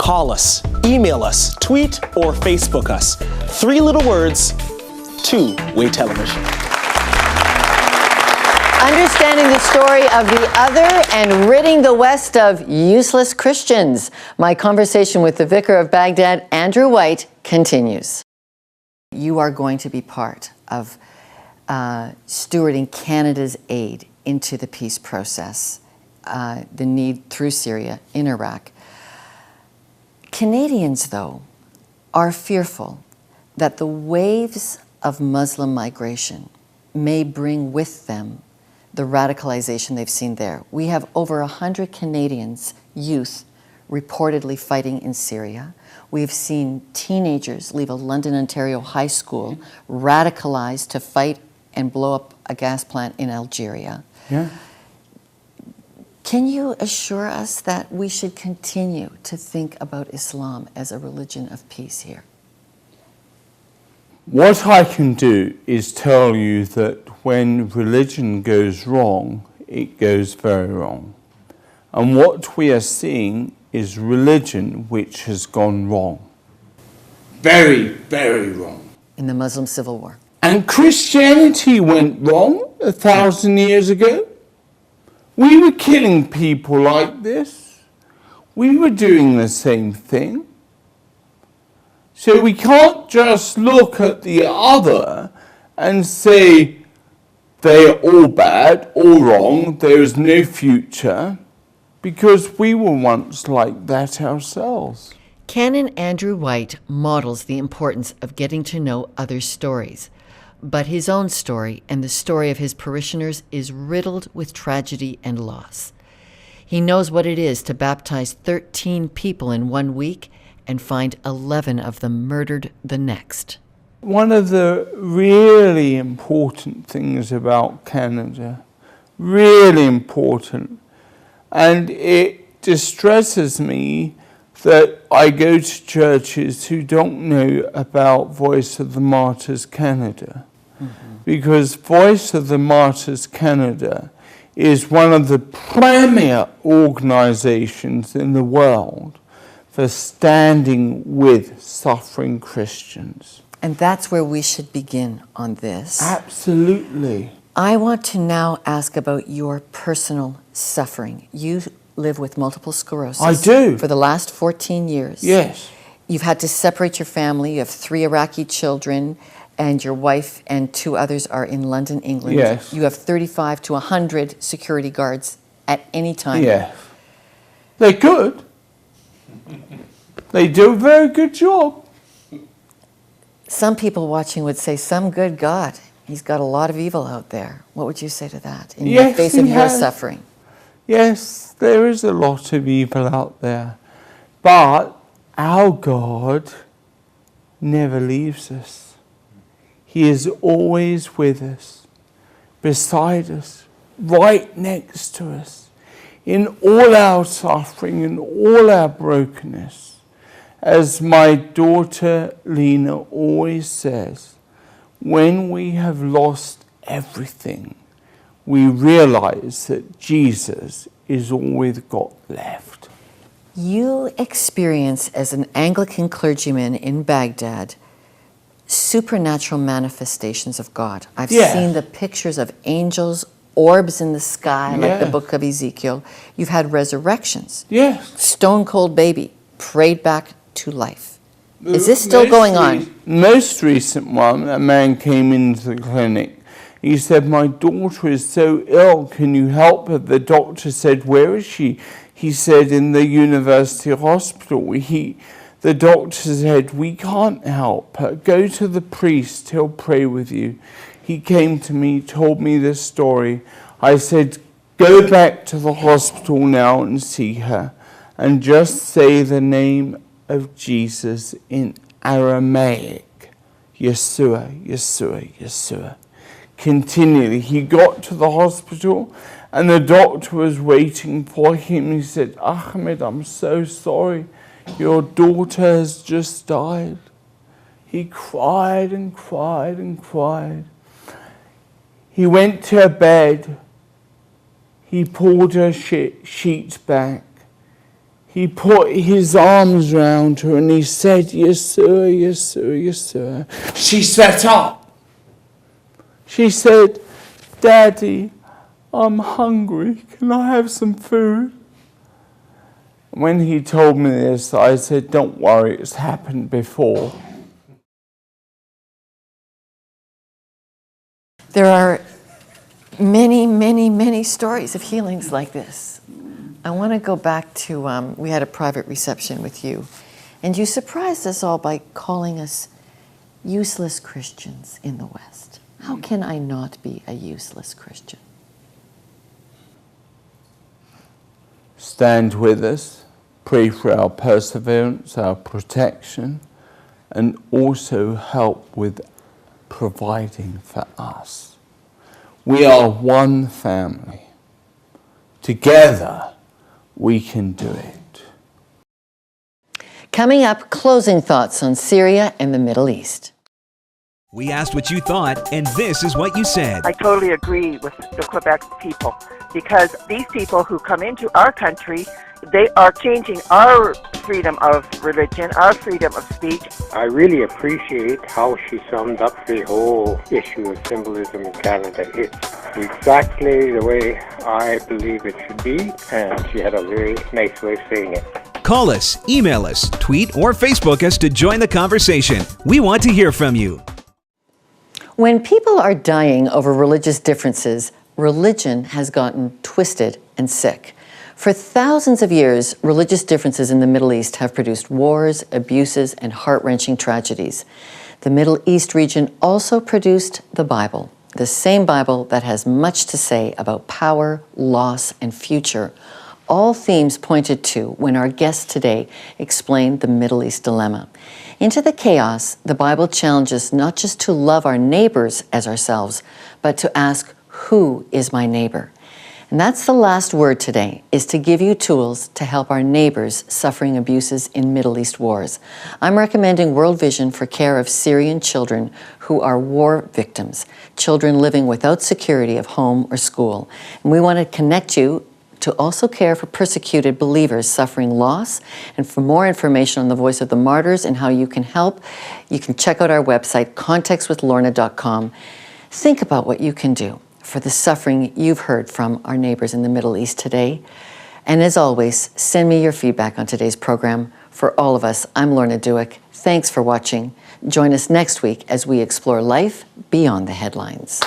Call us, email us, tweet, or Facebook us. 3 little words, two-way television. Understanding the story of the other and ridding the West of useless Christians. My conversation with the Vicar of Baghdad, Andrew White, continues. You are going to be part of stewarding Canada's aid into the peace process, the need through Syria, in Iraq. Canadians, though, are fearful that the waves of Muslim migration may bring with them the radicalization they've seen there. We have over 100 Canadians, youth, reportedly fighting in Syria. We've seen teenagers leave a London, Ontario high school radicalized to fight and blow up a gas plant in Algeria. Yeah. Can you assure us that we should continue to think about Islam as a religion of peace here? What I can do is tell you that when religion goes wrong, it goes very wrong. And what we are seeing is religion which has gone wrong. Very, very wrong. In the Muslim Civil War. And Christianity went wrong 1,000 years ago. We were killing people like this. We were doing the same thing. So we can't just look at the other and say they're all bad, all wrong, there is no future, because we were once like that ourselves. Canon Andrew White models the importance of getting to know others' stories, but his own story and the story of his parishioners is riddled with tragedy and loss. He knows what it is to baptize 13 people in 1 week and find 11 of them murdered the next. One of the really important things about Canada, really important, and it distresses me that I go to churches who don't know about Voice of the Martyrs Canada. Because Voice of the Martyrs Canada is one of the premier organizations in the world for standing with suffering Christians. And that's where we should begin on this. Absolutely. I want to now ask about your personal suffering. You live with multiple sclerosis. I do. For the last 14 years. Yes. You've had to separate your family. You have 3 Iraqi children, and your wife and 2 others are in London, England. Yes. You have 35 to 100 security guards at any time. Yes. They're good. They do a very good job. Some people watching would say, some good God. He's got a lot of evil out there. What would you say to that in the face of your suffering? Yes, there is a lot of evil out there. But our God never leaves us. He is always with us, beside us, right next to us, in all our suffering and all our brokenness. As my daughter Lena always says, when we have lost everything, we realize that Jesus is all we've got left. You experience, as an Anglican clergyman in Baghdad, supernatural manifestations of God. I've seen the pictures of angels, orbs in the sky, like the book of Ezekiel. You've had resurrections. Yes. Stone cold baby, prayed back to life. Is this still going on? Most recent one, a man came into the clinic. He said, my daughter is so ill, can you help her? The doctor said, where is she? He said, in the university hospital. The doctor said, we can't help her. Go to the priest, he'll pray with you. He came to me, told me this story. I said, go back to the hospital now and see her, and just say the name of Jesus in Aramaic. Yeshua, Yeshua, Yeshua. Continually. He got to the hospital and the doctor was waiting for him. He said, Ahmed, I'm so sorry. Your daughter has just died. He cried and cried and cried. He went to her bed. He pulled her sheets back. he put his arms round her and he said, "Yes, sir, yes, sir, yes, sir." She sat up. She said, "Daddy, I'm hungry. Can I have some food?" When he told me this, I said, "Don't worry, it's happened before." There are many, many, many stories of healings like this. I want to go back to, we had a private reception with you, and you surprised us all by calling us useless Christians in the West. How can I not be a useless Christian? Stand with us, pray for our perseverance, our protection, and also help with providing for us. We are one family. Together, we can do it. Coming up, closing thoughts on Syria and the Middle East. We asked what you thought, and this is what you said. I totally agree with the Quebec people, because these people who come into our country, they are changing our freedom of religion, our freedom of speech. I really appreciate how she summed up the whole issue of symbolism in Canada. It's exactly the way I believe it should be, and she had a very nice way of saying it. Call us, email us, tweet, or Facebook us to join the conversation. We want to hear from you. When people are dying over religious differences, religion has gotten twisted and sick. For thousands of years, religious differences in the Middle East have produced wars, abuses, and heart-wrenching tragedies. The Middle East region also produced the Bible, the same Bible that has much to say about power, loss, and future, all themes pointed to when our guest today explained the Middle East dilemma. Into the chaos, the Bible challenges not just to love our neighbors as ourselves, but to ask, who is my neighbor? And that's the last word today, is to give you tools to help our neighbors suffering abuses in Middle East wars. I'm recommending World Vision for care of Syrian children who are war victims, children living without security of home or school. And we want to connect you to also care for persecuted believers suffering loss. And for more information on the Voice of the Martyrs and how you can help, you can check out our website, contextwithlorna.com. Think about what you can do for the suffering you've heard from our neighbors in the Middle East today. And as always, send me your feedback on today's program. For all of us, I'm Lorna Duick. Thanks for watching. Join us next week as we explore life beyond the headlines.